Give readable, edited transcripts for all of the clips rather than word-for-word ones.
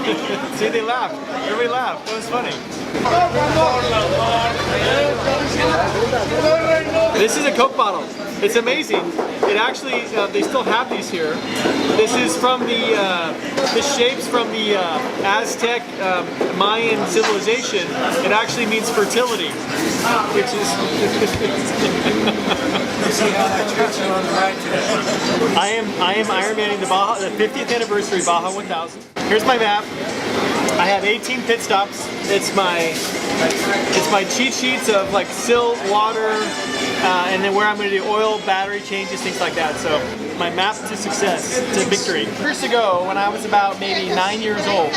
See, they laughed. Everybody laughed. That was funny. This is a Coke bottle. It's amazing. It actually, they still have these here. This is from the shapes from the Aztec Mayan civilization. It actually means fertility, which is. I am Ironmaning the Baja, the 50th anniversary Baja 1000. Here's my map. I have 18 pit stops. It's my cheat sheets of like silt, water, and then where I'm going to do oil, battery changes, things like that. So my map to success, to victory. Years ago, when I was about maybe 9 years old,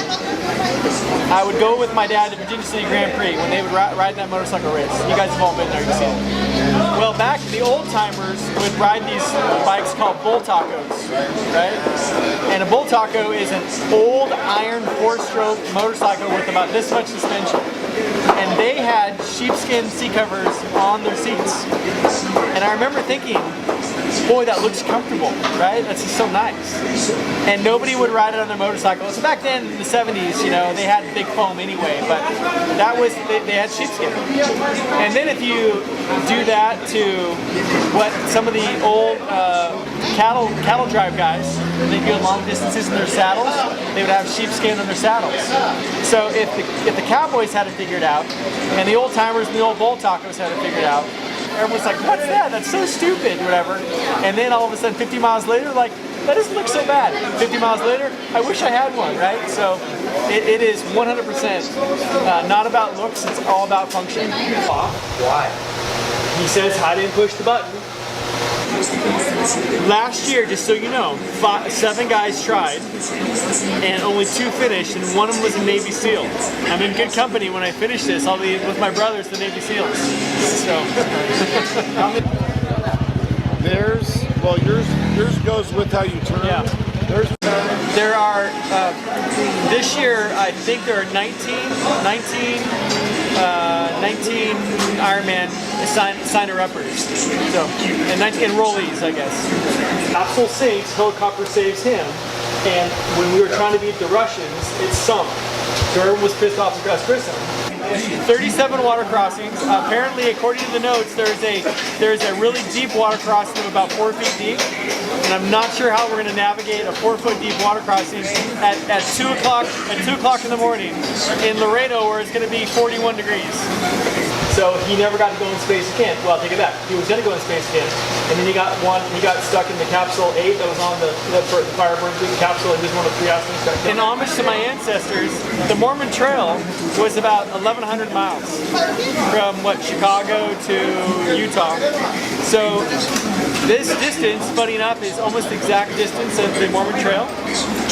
I would go with my dad to Virginia City Grand Prix when they would ride that motorcycle race. You guys have all been there, you've seen it. Well, back the old timers would ride these bikes called bull tacos, right? And a bull taco is an old iron 4-stroke motorcycle with about this much suspension. And they had sheepskin seat covers on their seats. And I remember thinking, boy, that looks comfortable, right? That's just so nice. And nobody would ride it on their motorcycle. So back then, in the 70s, you know, they had big foam anyway, but that was, they had sheepskin. And then if you do that to what some of the old cattle drive guys, they do long distances in their saddles, they would have sheepskin on their saddles. So if the cowboys had it figured out, and the old timers and the old bull tacos had it figured out, everyone's like, what's that? That's so stupid, whatever. And then all of a sudden, 50 miles later, like, that doesn't look so bad. 50 miles later, I wish I had one, right? So it is 100% not about looks, it's all about function. Why? He says, I didn't push the button. Last year, just so you know, 7 guys tried, and only 2 finished, and one of them was a Navy SEAL. I'm in good company when I finish this. I'll be with my brothers, the Navy SEAls. So. Yours goes with how you turn. Yeah. There are, this year, I think there are 19 Ironman signer-uppers. So, and 19 enrollees, I guess. Capsule sinks, helicopter saves him, and when we were trying to beat the Russians, it sunk. So everyone was pissed off at Grissom. 37 water crossings. Apparently, according to the notes, there's a really deep water crossing of about 4 feet deep, and I'm not sure how we're going to navigate a 4-foot deep water crossing at 2 o'clock in the morning in Laredo, where it's going to be 41 degrees. So he never got to go in space again. Well, I'll take it back. He was going to go in space again, and then he got stuck in the capsule 8 that was on the fire burned through the capsule. He was one of 3 astronauts. In homage to my ancestors, the Mormon Trail was about 1,100 miles from Chicago to Utah. So this distance, funny enough, is almost the exact distance of the Mormon Trail.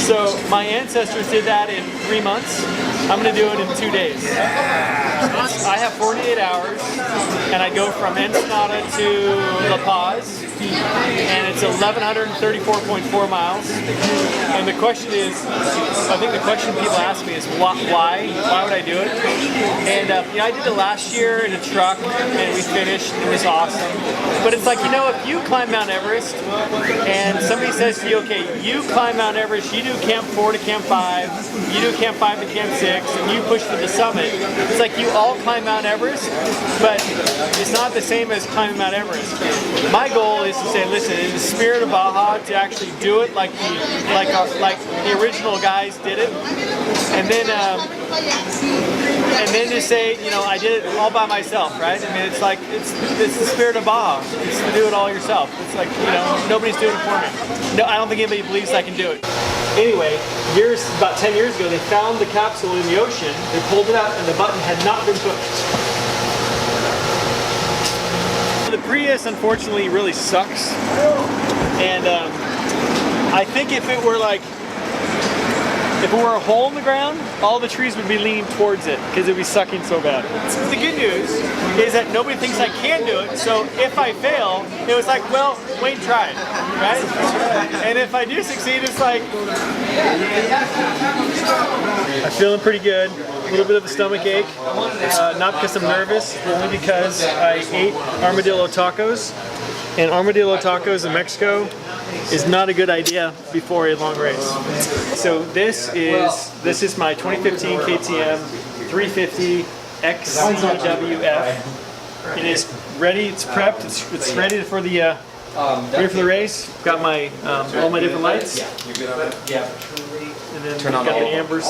So my ancestors did that in 3 months. I'm going to do it in 2 days. I have 48 hours, and I go from Ensenada to La Paz, and it's 1,134.4 miles. And the question is, I think the question people ask me is, why would I do it? And I did it last year in a truck, and we finished, and it was awesome. But it's like, if you climb Mount Everest, and somebody says to you, okay, you climb Mount Everest, you do Camp 4 to Camp 5, you do Camp 5 to Camp 6, and you push to the summit. It's like you all climb Mount Everest, but it's not the same as climbing Mount Everest. My goal is to say, listen, in the spirit of Baja, to actually do it like the original guys did it, and then to say, I did it all by myself, right? I mean, it's the spirit of Baja. It's to do it all yourself. It's like, nobody's doing it for me. No, I don't think anybody believes I can do it. Anyway, about 10 years ago, they found the capsule in the ocean, they pulled it out, and the button had not been pushed. The Prius, unfortunately, really sucks. And I think if it were a hole in the ground, all the trees would be leaning towards it because it would be sucking so bad. The good news is that nobody thinks I can do it, so if I fail, it was like, well, Wayne tried, right? And if I do succeed, it's like, I'm feeling pretty good. A little bit of a stomach ache, not because I'm nervous, only because I ate armadillo tacos. And armadillo tacos in Mexico is not a good idea before a long race. So this is my 2015 KTM 350 XCWF. It is ready. It's prepped. It's ready for the race. Got my all my different lights. And then got the ambers.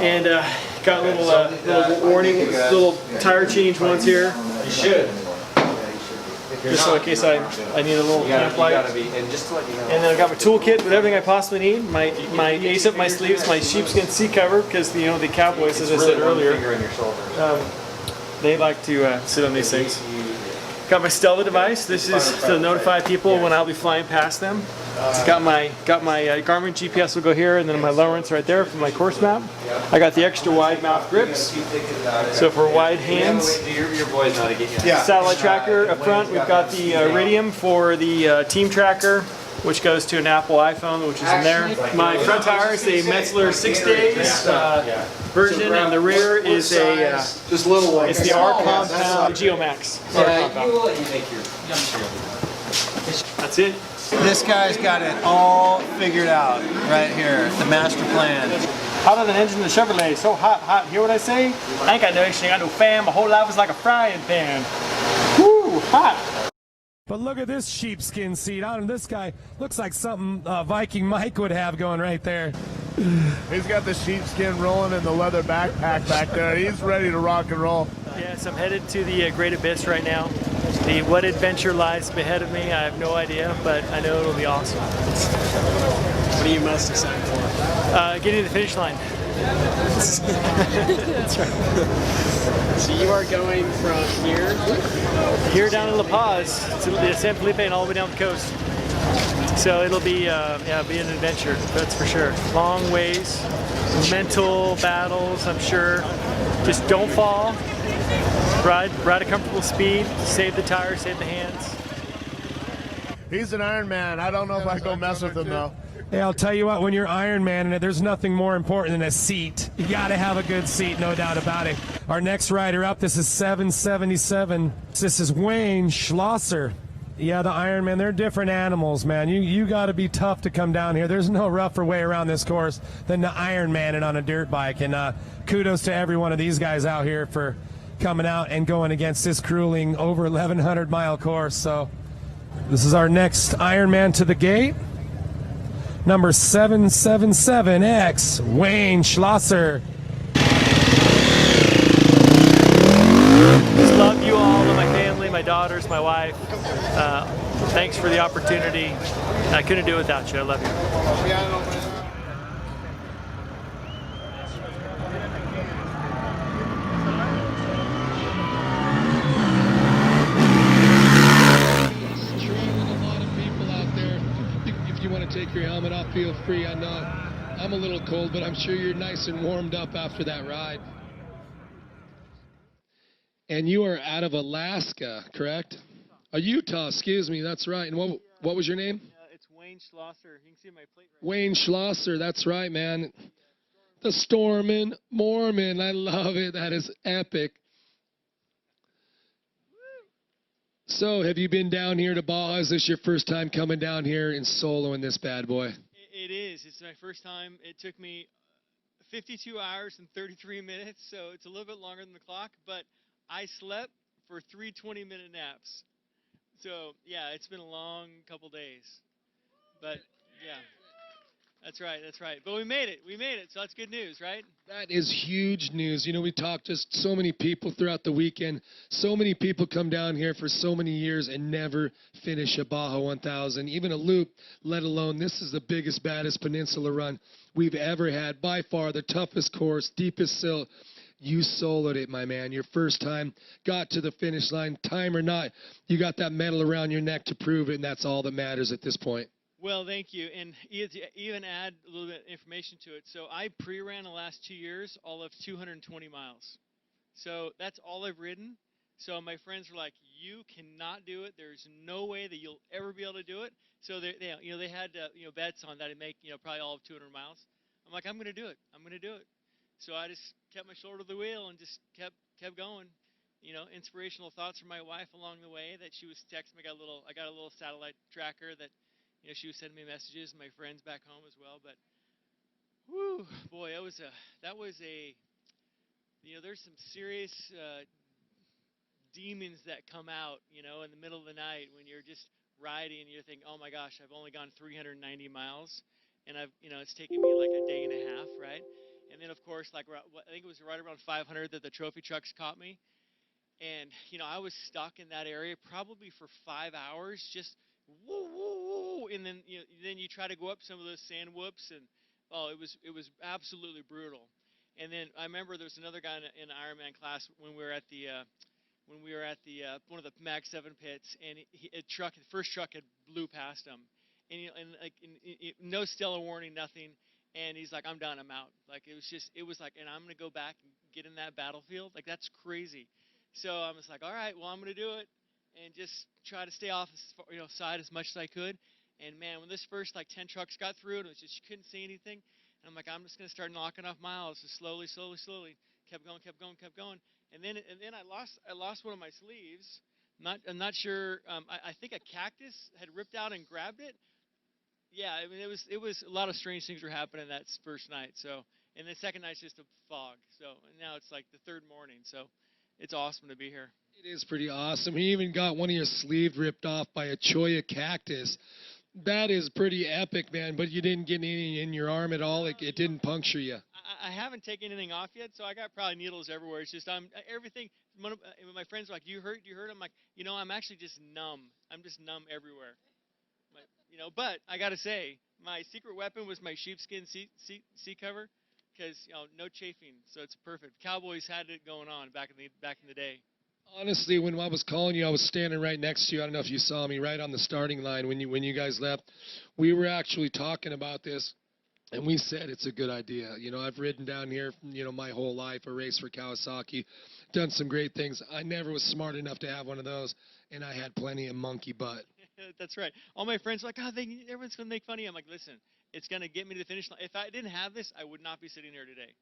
And got little warning, little tire change ones here. You should. Just so in case I need a little lamp light. And then I got my toolkit with everything I possibly need. My ace up my sleeves, my sheepskin seat cover, because the Cowboys, as I said earlier, they like to sit on these things. Got my Stella device. This is to notify people when I'll be flying past them. Got my Garmin GPS will go here, and then my Lowrance right there for my course map. I got the extra wide mouth grips, so for wide hands. Satellite tracker up front. We've got the Iridium for the team tracker, which goes to an Apple iPhone, which is in there. My front tire is a Metzler 6 days version, and the rear is a it's the R Compound Geomax. That's it. This guy's got it all figured out right here, the master plan. Hotter than engine in the Chevrolet, so hot. Hear what I say? I ain't got no action, I got no fam. My whole life was like a frying pan. Woo, hot. But look at this sheepskin seat on him. This guy looks like something Viking Mike would have going right there. He's got the sheepskin rolling and the leather backpack back there. He's ready to rock and roll. Yes, I'm headed to the Great Abyss right now. What adventure lies ahead of me, I have no idea, but I know it'll be awesome. What are you most excited for? Getting to the finish line. That's right. So you are going from here down in La Paz to San Felipe and all the way down the coast. So it'll be be an adventure, that's for sure. Long ways, mental battles, I'm sure. Just don't fall. Ride a comfortable speed. Save the tires, save the hands. He's an Ironman. I don't know if I go mess with him though. Hey, I'll tell you what, when you're Ironman, there's nothing more important than a seat. You got to have a good seat, no doubt about it. Our next rider up, this is 777. This is Wayne Schlosser. Yeah, the Ironman, they're different animals, man. You got to be tough to come down here. There's no rougher way around this course than the Ironman on a dirt bike. And kudos to every one of these guys out here for coming out and going against this grueling over 1,100-mile course. So this is our next Ironman to the gate. Number 777X, Wayne Schlosser. Just love you all and my family, my daughters, my wife. Thanks for the opportunity. I couldn't do it without you. I love you. Take your helmet off, feel free. I know I'm a little cold, but I'm sure you're nice and warmed up after that ride. And you are out of Alaska, correct? Utah, excuse me, that's right. And what was your name? It's Wayne Schlosser. You can see my plate right Wayne Schlosser, that's right, man. The Stormin' Mormon, I love it. That is epic. So, have you been down here to Baja? Is this your first time coming down here and soloing this bad boy? It is. It's my first time. It took me 52 hours and 33 minutes, so it's a little bit longer than the clock, but I slept for 3 20-minute naps. So, yeah, it's been a long couple days. But, yeah. That's right, that's right. But we made it, so that's good news, right? That is huge news. You know, we talked just so many people throughout the weekend. So many people come down here for so many years and never finish a Baja 1000, even a loop, let alone this is the biggest, baddest peninsula run we've ever had. By far the toughest course, deepest sill. You soloed it, my man. Your first time, got to the finish line, time or not. You got that medal around your neck to prove it, and that's all that matters at this point. Well, thank you. And even add a little bit of information to it. So I pre-ran the last 2 years, all of 220 miles. So that's all I've ridden. So my friends were like, "You cannot do it. There's no way that you'll ever be able to do it." So they had bets on that I'd make probably all of 200 miles. I'm like, "I'm going to do it. I'm going to do it." So I just kept my shoulder to the wheel and just kept going. inspirational thoughts from my wife along the way that she was texting me. I got a little satellite tracker that, she was sending me messages, and my friends back home as well. But, whoo, boy, there's some serious demons that come out, in the middle of the night when you're just riding and you're thinking, oh my gosh, I've only gone 390 miles, and it's taken me like a day and a half, right? And then, of course, I think it was right around 500 that the trophy trucks caught me. And, I was stuck in that area probably for 5 hours, just woo, woo, woo. And then, then you try to go up some of those sand whoops, and, it was absolutely brutal. And then I remember there was another guy in Ironman class when we were at the one of the Mag 7 pits, and the first truck had blew past him, and no stellar warning, nothing. And he's like, I'm done, I'm out. Like, it was like, and I'm going to go back and get in that battlefield? Like, that's crazy. So I was like, all right, well, I'm going to do it and just try to stay off side as much as I could. And, man, when this first, 10 trucks got through, and it was just, you couldn't see anything. And I'm like, I'm just going to start knocking off miles, just slowly. Kept going. And then I lost one of my sleeves. I'm not sure. I think a cactus had ripped out and grabbed it. Yeah, I mean, it was a lot of strange things were happening that first night. So, and the second night's just a fog. So, and now it's like the third morning. So, it's awesome to be here. It is pretty awesome. He even got one of your sleeves ripped off by a cholla cactus. That is pretty epic, man. But you didn't get any in your arm at all. It didn't puncture you. I haven't taken anything off yet, so I got probably needles everywhere. It's just everything. My friends are like, "You hurt? You hurt?" I'm like, I'm actually just numb. I'm just numb everywhere. But I gotta say, my secret weapon was my sheepskin seat cover, because no chafing, so it's perfect. Cowboys had it going on back in the day. Honestly, when I was calling you, I was standing right next to you. I don't know if you saw me right on the starting line when you guys left. We were actually talking about this, and we said it's a good idea. I've ridden down here, my whole life, a race for Kawasaki, done some great things. I never was smart enough to have one of those, and I had plenty of monkey butt. That's right. All my friends are like, everyone's going to make fun of you. I'm like, listen, it's going to get me to the finish line. If I didn't have this, I would not be sitting here today.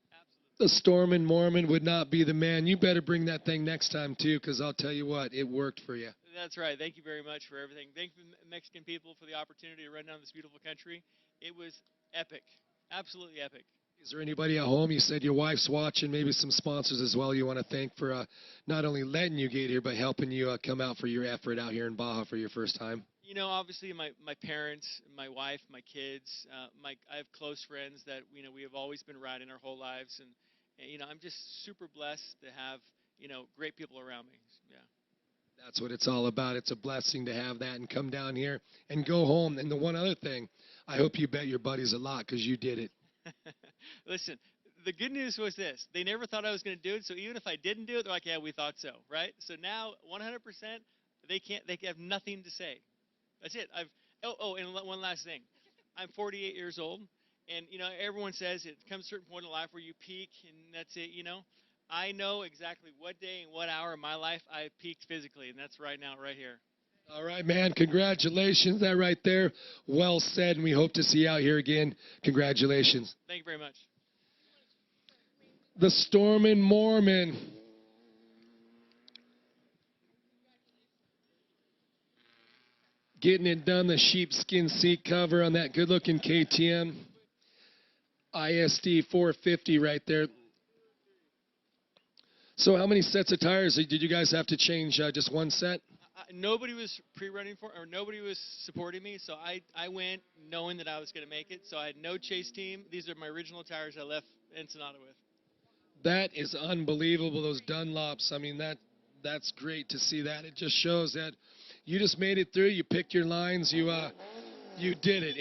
Absolutely. The Stormin' Mormon would not be the man. You better bring that thing next time, too, because I'll tell you what, it worked for you. That's right. Thank you very much for everything. Thank you, Mexican people, for the opportunity to run down this beautiful country. It was epic. Absolutely epic. Is there anybody at home? You said your wife's watching, maybe some sponsors as well you want to thank for not only letting you get here, but helping you come out for your effort out here in Baja for your first time? Obviously my parents, my wife, my kids, I have close friends that, we have always been riding our whole lives. And I'm just super blessed to have, great people around me. Yeah. That's what it's all about. It's a blessing to have that and come down here and go home. And the one other thing, I hope you bet your buddies a lot because you did it. Listen, the good news was this. They never thought I was going to do it, so even if I didn't do it, they're like, yeah, we thought so, right? So now, 100%, they have nothing to say. That's it. And one last thing. I'm 48 years old, and, everyone says it comes a certain point in life where you peak, and that's it, I know exactly what day and what hour in my life I peaked physically, and that's right now, right here. All right, man. Congratulations. That right there. Well said, and we hope to see you out here again. Congratulations. Thank you very much. The Stormin' Mormon. Getting it done, the sheepskin seat cover on that good-looking KTM. ISD 450 right there. So how many sets of tires did you guys have to change? Just one set? Nobody was pre-running nobody was supporting me, so I went knowing that I was going to make it. So I had no chase team. These are my original tires I left Ensenada with. That is unbelievable, those Dunlops. I mean, that's great to see that. It just shows that you just made it through. You picked your lines. You did it.